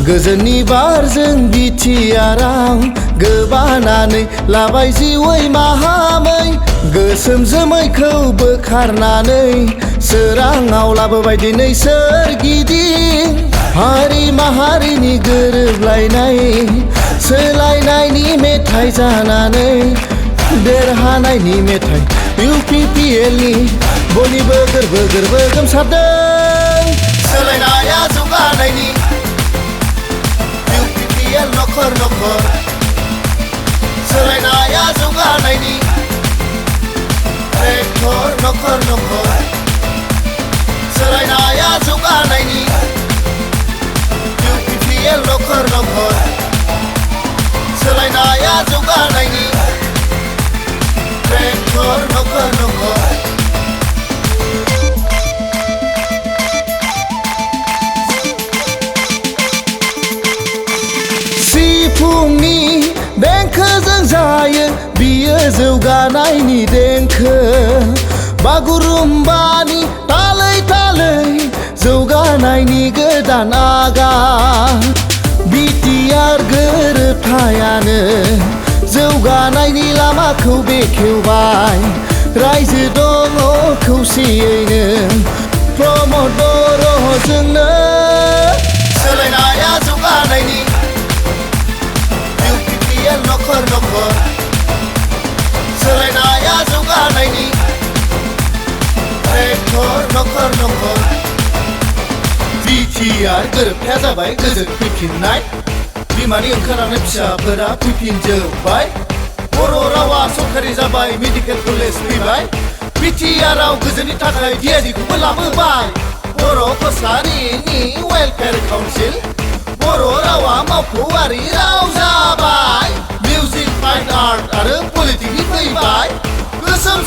गोजोननि बारजों बिटिआराव गोबानानै लाबाय जिउै माहामै गोसोम जोमैखौ बोखारनानै सोराङाव लाबोबाय दिनै सोरगिदिं हारि माहारिनि गोरोबलायनाय सोलायनायनि मेथाइ जानानै देरहानायनि मेथाइ UPPLनि बयनिबो गोरबो गोरबो गोमसारदों सोलायनाया जौगानायनि UPPL नखर नखर सोलायनाया जौगानायनि ट्रेक्टर नखर नखर सोलायनाया जौगानायनि UPPL नखर नखर सोलायनाया जौगानायनि ट्रेक्टर नखर नखर सिफुंनि देंखोजों जायो बियो जौगानायनि देंखो बागुरुम्बानि तालै तालै जौगानायनि गोदान आगान बिटिआर गोरोबथायानो जौगानायनि लामाखौ बेखेवबाय रायजो दङ खौसेयैनो प्रमद बर'जोंनो सोलायनाया जौगानायनि UPPL नखर नखर सोलायनाया जौगानायनि ट्रेक्टर नखर नखर बिटिआर गोरोबथाया जाबाय गोजोन फैफिननाय बिमानि ओंखारनानै फिसाफोरा फैफिनजोब्बाय बर' रावा सरखारि जाबाय मेडिकेल कलेज फैबाय बिटिआराव गोजोननि थाखाय DID-खौबो लाबोबाय बर' कसारिनि वेलफेयार काउन्सिल बर' रावा मावख'आरि राव जाबाय मिउजिक फाइन आर्ट आरो पलिटिक्सनि फैबाय गोसोम